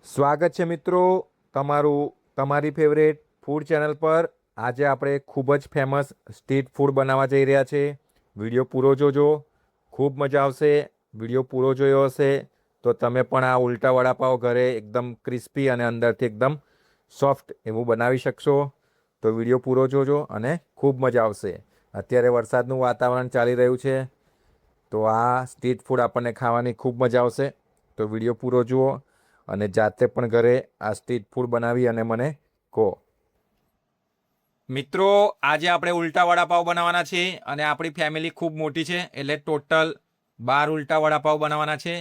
સ્વાગત છે મિત્રો તમારી ફેવરેટ ફૂડ ચેનલ પર। આજે આપણે ખૂબ જ ફેમસ સ્ટ્રીટ ફૂડ બનાવવા જઈ રહ્યા છે। વિડીયો પૂરો જોજો, ખૂબ મજા આવશે। વિડીયો પૂરો જોયો હશે તો તમે પણ આ ઉલટા વડાપાવ ઘરે એકદમ ક્રિસ્પી અને અંદરથી એકદમ સોફ્ટ એવું બનાવી શકશો। તો વિડીયો પૂરો જોજો અને ખૂબ મજા આવશે। અત્યારે વરસાદનું વાતાવરણ ચાલી રહ્યું છે તો આ સ્ટ્રીટ ફૂડ આપણને ખાવાની ખૂબ મજા આવશે। તો વિડીયો પૂરો જુઓ અને જાતે પણ ઘરે આ સ્ટ્રીટ ફૂડ બનાવી અને મને કહો। મિત્રો, આજે આપણે ઉલટા વડાપાવ બનાવવાના છે અને આપણી ફેમિલી ખૂબ મોટી છે એટલે ટોટલ 12 ઉલટા વડાપાવ બનાવવાના છે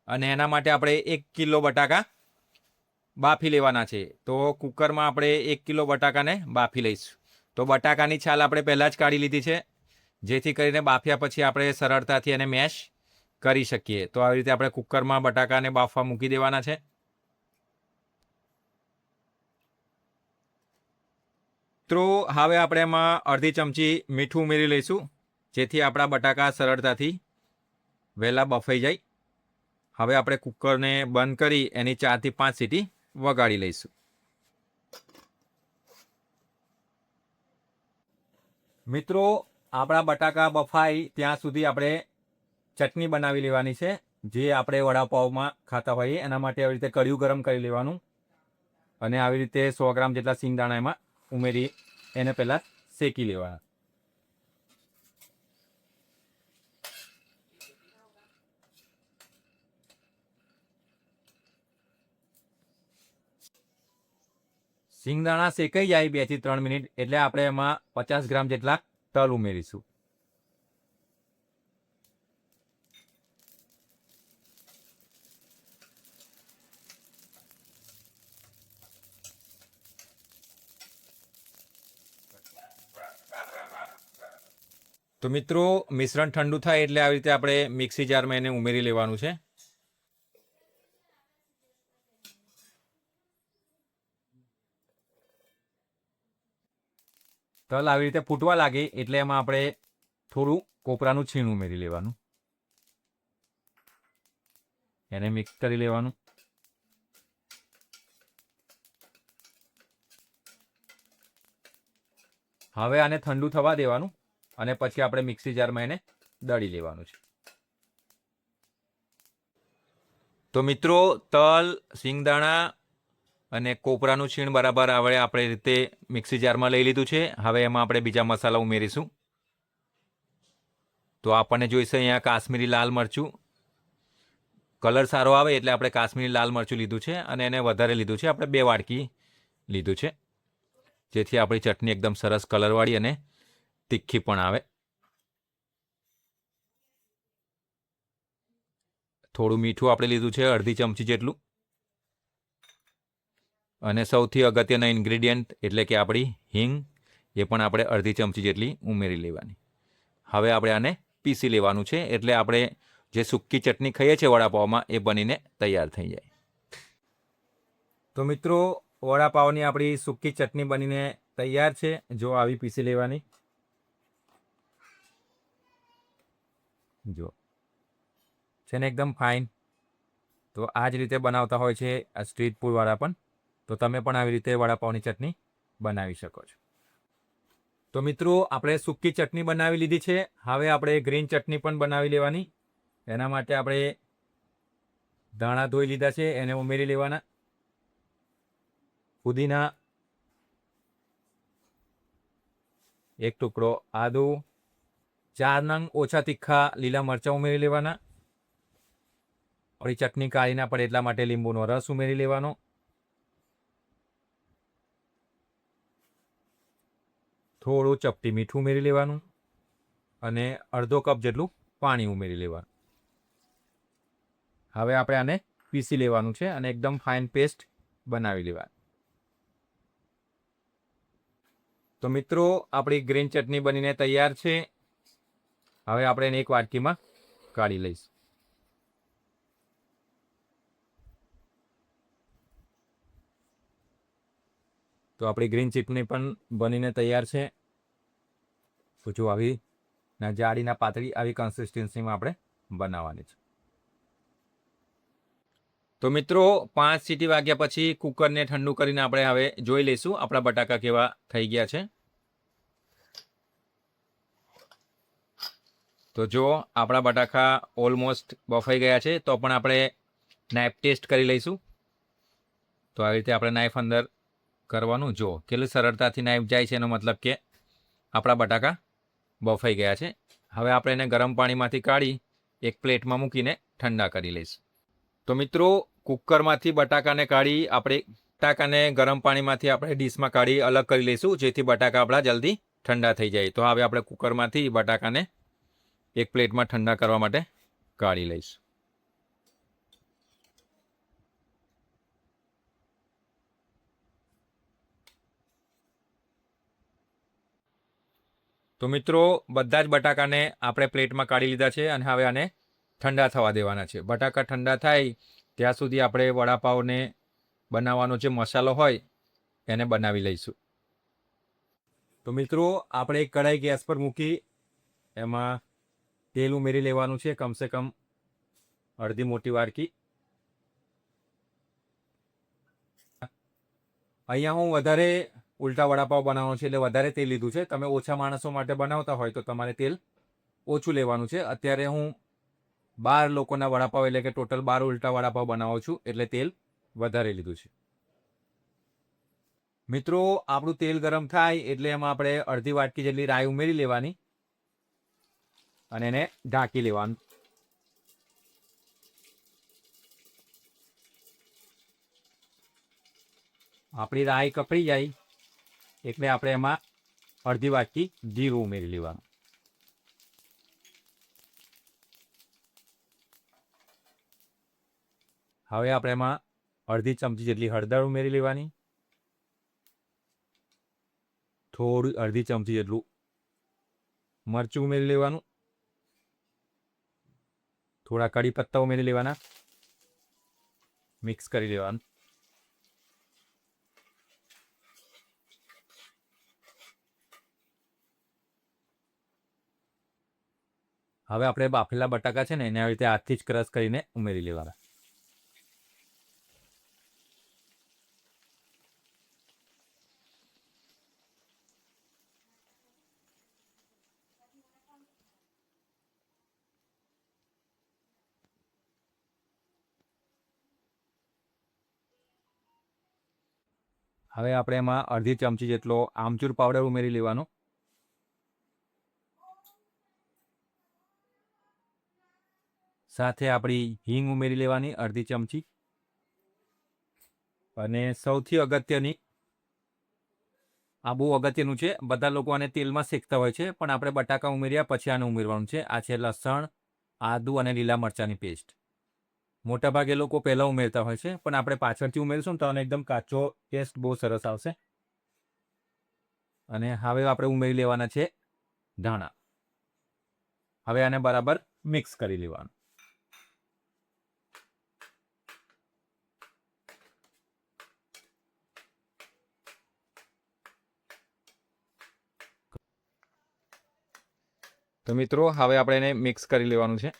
અને એના માટે આપણે 1 કિલો બટાકા બાફી લેવાના છે। તો કુકરમાં આપણે 1 કિલો બટાકાને બાફી લઈશું। તો બટાકાની છાલ આપણે પહેલાં જ કાઢી લીધી છે જેથી કરીને બાફ્યા પછી આપણે સરળતાથી એને મેશ કરી શકીએ। તો આવી રીતે આપણે કુકરમાં બટાકાને બાફવા મૂકી દેવાના છે। તો હવે આપણે એમાં અડધી ચમચી મીઠું ઉમેરી લઈશું જેથી આપણા બટાકા સરળતાથી વહેલા બફાઈ જાય। હવે આપણે કુકરને બંધ કરી એની 4 થી 5 સીટી વગાડી લઈશું। મિત્રો, આપણા બટાકા બફાય ત્યાં સુધી આપણે ચટણી બનાવી લેવાની છે જે આપણે વડાપાવમાં ખાતા હોઈએ। એના માટે આવી રીતે કઢિયું ગરમ કરી લેવાનું અને આવી રીતે 100 ગ્રામ જેટલા સિંગદાણા એમાં ઉમેરી એને પહેલાં શેકી લેવાના। સિંગદાણા શેકાઈ જાય 2 થી 3 મિનિટ એટલે આપણે એમાં 50 ગ્રામ જેટલા તલ ઉમેરીશું। તો મિત્રો, મિશ્રણ ઠંડુ થાય એટલે આવી રીતે આપણે મિક્સી જારમાં એને ઉમેરી લેવાનું છે। તલ આવી રીતે ફૂટવા લાગે એટલે એમાં આપણે થોડું કોપરાનું છીણ ઉમેરી લેવાનું, એને મિક્સ કરી લેવાનું। હવે આને ઠંડુ થવા દેવાનું અને પછી આપણે મિક્સી જારમાં એને દળી લેવાનું છે। તો મિત્રો, તલ, સિંગદાણા અને કોપરાનું છીણ બરાબર આવડે આપણે રીતે મિક્સી જારમાં લઈ લીધું છે। હવે એમાં આપણે બીજા મસાલા ઉમેરીશું। તો આપણને જોઈશે અહીંયા કાશ્મીરી લાલ મરચું, કલર સારો આવે એટલે આપણે કાશ્મીરી લાલ મરચું લીધું છે અને એને વધારે લીધું છે, આપણે 2 વાટકી લીધું છે જેથી આપણી ચટણી એકદમ સરસ કલરવાળી અને તીખી પણ આવે। થોડું મીઠું આપણે લીધું છે અડધી ચમચી જેટલું અને સૌથી અગત્યના ઇન્ગ્રેડિયન્ટ એટલે કે આપણી હિંગ એ પણ આપણે અડધી ચમચી જેટલી ઉમેરી લેવાની। હવે આપણે આને પીસી લેવાનું છે એટલે આપણે જે સૂકી ચટણી ખાઈએ છીએ વડાપાવમાં એ બનીને તૈયાર થઈ જાય। તો મિત્રો, વડાપાવની આપણી સૂકી ચટણી બનીને તૈયાર છે। જો આવી પીસી લેવાની, જો છે ને એકદમ ફાઇન। તો આ જ રીતે બનાવતા હોય છે આ સ્ટ્રીટ ફૂડવાળા પણ। તો તમે પણ આવી રીતે વડાપાવની ચટણી બનાવી શકો છો। તો મિત્રો, આપણે સૂકી ચટણી બનાવી લીધી છે। હવે આપણે ગ્રીન ચટણી પણ બનાવી લેવાની। એના માટે આપણે ધાણા ધોઈ લીધા છે, એને ઉમેરી લેવાના। પુદીના, 1 ટુકડો આદુ, 4 નંગ ઓછા તીખા લીલા મરચાં ઉમેરી લેવાના। આપણી ચટણી કાઢી ના પડે એટલા માટે લીંબુનો રસ ઉમેરી લેવાનો। થોડું ચપટી મીઠું ઉમેરી લેવાનું અને અડધો કપ જેટલું પાણી ઉમેરી લેવાનું। હવે આપણે આને પીસી લેવાનું છે અને એકદમ ફાઇન પેસ્ટ બનાવી લેવાની। તો મિત્રો, આપણી ગ્રીન ચટણી બનીને તૈયાર છે। હવે આપણે એને એક વાટકીમાં કાઢી લઈશું। તો આપણી ગ્રીન ચટણી પણ બનીને તૈયાર છે। તો જો આવી જાડીના પાતળી આવી કન્સિસ્ટન્સીમાં આપણે બનાવવાની છે। તો મિત્રો 5 સીટી વાગ્યા પછી કુકરને ઠંડુ કરીને આપણે હવે જોઈ લઈશું આપણા બટાકા કેવા થઈ ગયા છે. તો જો આપણા બટાકા ઓલમોસ્ટ બફાઈ ગયા છે, તો પણ આપણે નાઇફ ટેસ્ટ કરી લઈશું. તો આવી રીતે આપણે નાઇફ અંદર કરવાનું. જો કેટલી સરળતાથી નાઇફ જાય છે, એનો મતલબ કે આપણા બટાકા બફાઈ ગયા છે. હવે આપણે એને ગરમ પાણીમાંથી કાઢી એક પ્લેટમાં મૂકીને ઠંડા કરી લઈશું. તો મિત્રો કુકરમાંથી બટાકાને કાઢી આપણે બટાકાને ગરમ પાણીમાંથી આપણે ડીશમાં કાઢી અલગ કરી લઈશું, જેથી બટાકા આપણા જલ્દી ઠંડા થઈ જાય. તો હવે આપણે કુકરમાંથી બટાકાને એક પ્લેટમાં ઠંડા કરવા માટે કાઢી લઈશું. તો મિત્રો બધા જ બટાકાને આપણે પ્લેટમાં કાઢી લીધા છે અને હવે આને ઠંડા થવા દેવાના છે. બટાકા ઠંડા થાય ત્યાં સુધી આપણે વડાપાવને બનાવવાનો જે મસાલો હોય એને બનાવી લઈશું. તો મિત્રો આપણે એક કઢાઈ ગેસ પર મૂકી એમાં તેલ ઉમેરી લેવાનું છે, કમસે કમ અડધી મોટી વાડકી. અહીંયા હું વધારે ઉલટા વડાપાવ બનાવવાનો છે એટલે વધારે તેલ લીધું છે. તમે ઓછા માણસો માટે બનાવતા હોય તો તમારે તેલ ઓછું લેવાનું છે. અત્યારે હું 12 લોકોના વડાપાવ એટલે કે ટોટલ 12 ઉલટા વડાપાવ બનાવું છું, એટલે તેલ વધારે લીધું છે. મિત્રો આપણું તેલ ગરમ થાય એટલે એમાં આપણે અડધી વાટકી જેટલી રાઈ ઉમેરી લેવાની અને એને ઢાંકી લેવાનું. આપણી રાઈ કપડી જાય એટલે આપણે એમાં અડધી વાટકી જીરું ઉમેરી લેવાનું. હવે આપણે એમાં અડધી ચમચી જેટલી હળદર ઉમેરી લેવાની, થોડું અડધી ચમચી જેટલું મરચું ઉમેરી લેવાનું, થોડા કડી પત્તા ઉમેરી લેવાના, મિક્સ કરી લેવાનું. હવે આપણે બાફેલા બટાકા છે ને એને આવી રીતે હાથથી જ ક્રશ કરીને ઉમેરી લેવાના. હવે આપણે એમાં અડધી ચમચી જેટલો આમચૂર પાવડર ઉમેરી લેવાનો, સાથે આપણી હિંગ ઉમેરી લેવાની અડધી ચમચી, અને સૌથી અગત્યની, આ બહુ અગત્યનું છે, બધા લોકો આને તેલમાં શેકતા હોય છે, પણ આપણે બટાકા ઉમેર્યા પછી આને ઉમેરવાનું છે. આ છે લસણ, આદુ અને લીલા મરચાંની પેસ્ટ. મોટાભાગે લોકો પહેલાં ઉમેરતા હોય છે, પણ આપણે પાછળથી ઉમેરીશું તો આને એકદમ કાચો ટેસ્ટ બહુ સરસ આવશે. અને હવે આપણે ઉમેરી લેવાના છે ધાણા. હવે આને બરાબર મિક્સ કરી લેવાનું. તો મિત્રો હવે આપણે એને મિક્સ કરી લેવાનું છે.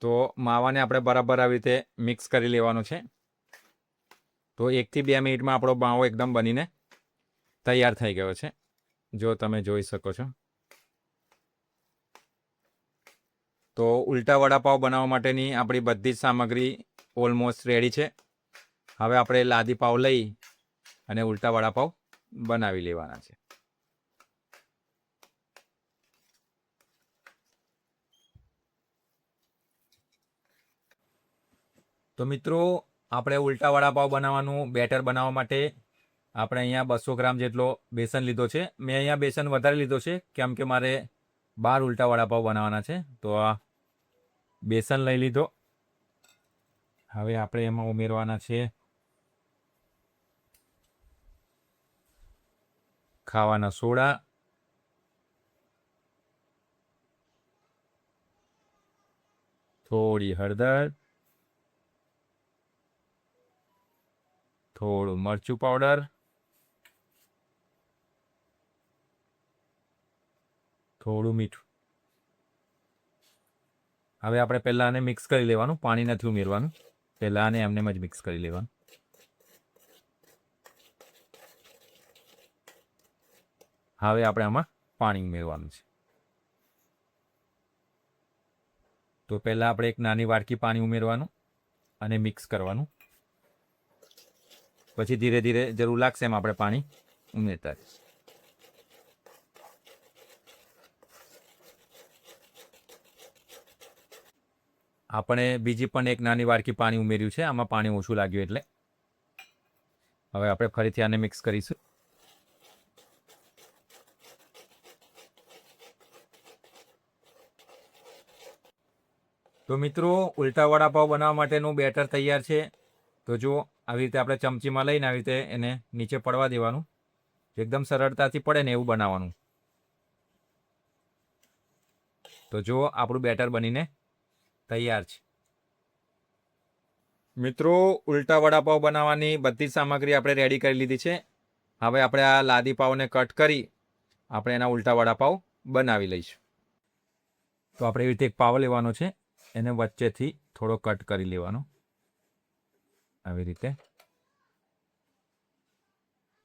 તો માવાને આપણે બરાબર આવી રીતે મિક્સ કરી લેવાનો છે. તો 1 થી 2 મિનિટમાં આપણો માવો એકદમ બનીને તૈયાર થઈ ગયો છે, જો તમે જોઈ શકો છો. તો ઉલટા વડાપાવ બનાવવા માટેની આપણી બધી જ સામગ્રી ઓલમોસ્ટ રેડી છે. હવે આપણે લાદી પાવ લઈ અને ઉલટા વડાપાવ બનાવી લેવાના છે. તો મિત્રો આપણે ઉલટા વડાપાવ બનાવવાનું બેટર બનાવવા માટે આપણે અહીંયા 200 ગ્રામ જેટલો બેસન લીધો છે. મેં અહીંયા બેસન વધારે લીધો છે કેમ કે મારે 12 ઉલટા વડાપાવ બનાવવાના છે. તો આ બેસન લઈ લીધો. હવે આપણે એમાં ઉમેરવાના છે ખાવાના સોડા, થોડી હળદર, થોડું મરચું પાવડર, થોડું મીઠું. હવે આપણે પહેલાં આને મિક્સ કરી લેવાનું, પાણી નથી ઉમેરવાનું. પહેલાં આને એમને જ મિક્સ કરી લેવાનું. હવે આપણે આમાં પાણી ઉમેરવાનું છે. તો પહેલાં આપણે એક નાની વાટકી પાણી ઉમેરવાનું અને મિક્સ કરવાનું. પછી ધીરે ધીરે જરૂર લાગશે એમ આપણે પાણી ઉમેરતા રહીશું. આપણે બીજી પણ એક નાની વાટકી પાણી ઉમેર્યું છે. આમાં પાણી ઓછું લાગ્યું એટલે. હવે આપણે ફરીથી આને મિક્સ કરીશું. તો મિત્રો, ઉલટા વડાપાવ બનાવવા માટેનું બેટર તૈયાર છે. તો જો આવી રીતે આપણે ચમચીમાં લઈને આવી રીતે એને નીચે પડવા દેવાનું. એકદમ સરળતાથી પડે ને એવું બનાવવાનું. તો જો આપણું બેટર બનીને તૈયાર છે. મિત્રો, ઉલટા વડાપાવ બનાવવાની બધી જ સામગ્રી આપણે રેડી કરી લીધી છે. હવે આપણે આ લાદી પાવને કટ કરી આપણે એના ઉલટા વડાપાવ બનાવી લઈશું. તો આપણે એવી રીતે એક પાવ લેવાનો છે, એને વચ્ચેથી થોડો કટ કરી લેવાનો આવી રીતે.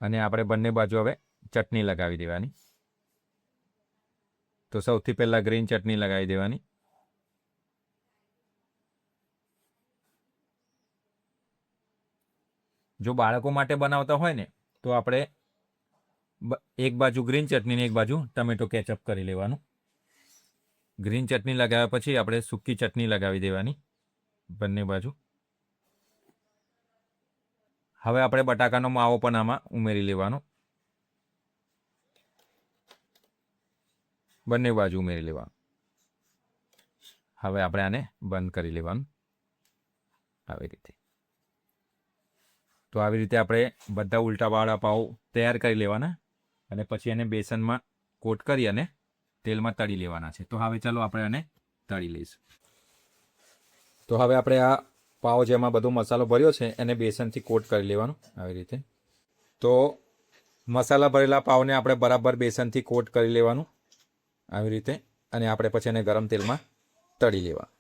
અને આપણે બંને બાજુ હવે ચટણી લગાવી દેવાની. તો સૌથી પહેલાં ગ્રીન ચટણી લગાવી દેવાની. જો બાળકો માટે બનાવતા હોય ને તો આપણે એક બાજુ ગ્રીન ચટણી ને એક બાજુ ટમેટો કેચઅપ કરી લેવાનું. ગ્રીન ચટણી લગાવ્યા પછી આપણે સૂકી ચટણી લગાવી દેવાની બંને બાજુ. હવે આપણે બટાકાનો માવો પણ આમાં ઉમેરી લેવાનો. બંને બાજુ ઉમેરી લેવાનું. હવે આપણે આને બંધ કરી લેવાનું આવી રીતે. તો આવી રીતે આપણે બધા ઉલટા વડાપાવ તૈયાર કરી લેવાના અને પછી એને બેસનમાં કોટ કરી અને તેલમાં તળી લેવાના છે. તો હવે ચાલો આપણે આને તળી લઈશું. તો હવે આપણે આ પાવ જેમાં બધો મસાલો ભર્યો છે એને બેસનથી કોટ કરી લેવાનું આવી રીતે. તો મસાલા ભરેલા પાવને આપણે બરાબર બેસનથી કોટ કરી લેવાનું આવી રીતે. અને આપણે પછી એને ગરમ તેલમાં તળી લેવાનું.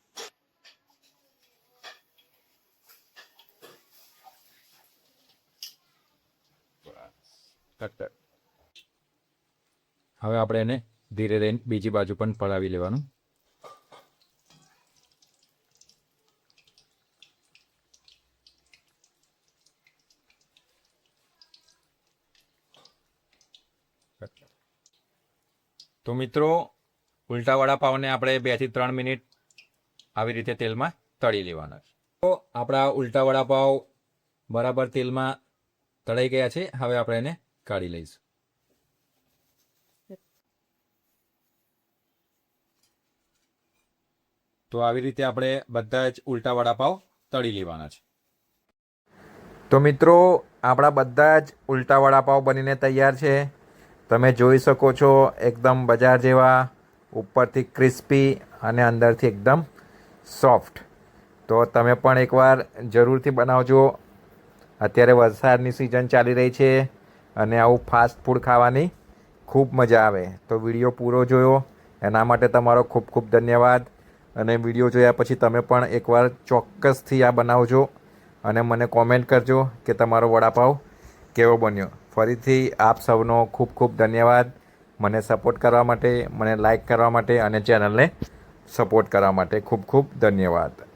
હવે આપણે એને ધીરે ધીરે બીજી બાજુ પણ પલાળી લેવાનું. તો મિત્રો, ઉલટા વડાપાવને આપણે 2 થી 3 મિનિટ આવી રીતે તેલમાં તળી લેવાના છે. તો આપણા ઉલટા વડાપાવ બરાબર તેલમાં તળાઈ ગયા છે. હવે આપણે એને કાઢી લઈશું. તો આવી રીતે આપણે બધા જ ઉલટા વડાપાવ તળી લેવાના છે. તો મિત્રો, આપણા બધા જ ઉલટા વડાપાવ બનીને તૈયાર છે. તમે જોઈ શકો છો એકદમ બજાર જેવા, ઉપરથી ક્રિસ્પી અને અંદરથી એકદમ સોફ્ટ. તો તમે પણ એકવાર જરૂરથી બનાવજો. અત્યારે વરસાદની સિઝન ચાલી રહી છે અને આવું ફાસ્ટ ફૂડ ખાવાની ખૂબ મજા આવે. તો વિડીયો પૂરો જોયો એના માટે તમારો ખૂબ ખૂબ ધન્યવાદ. અને વિડીયો જોયા પછી તમે પણ એકવાર ચોક્કસથી આ બનાવજો અને મને કોમેન્ટ કરજો કે તમારો વડાપાવ કેવો બન્યો. ફરીથી આપ સૌનો ખૂબ ખૂબ ધન્યવાદ મને સપોર્ટ કરવા માટે, મને લાઈક કરવા માટે અને ચેનલને સપોર્ટ કરવા માટે. ખૂબ ખૂબ ધન્યવાદ.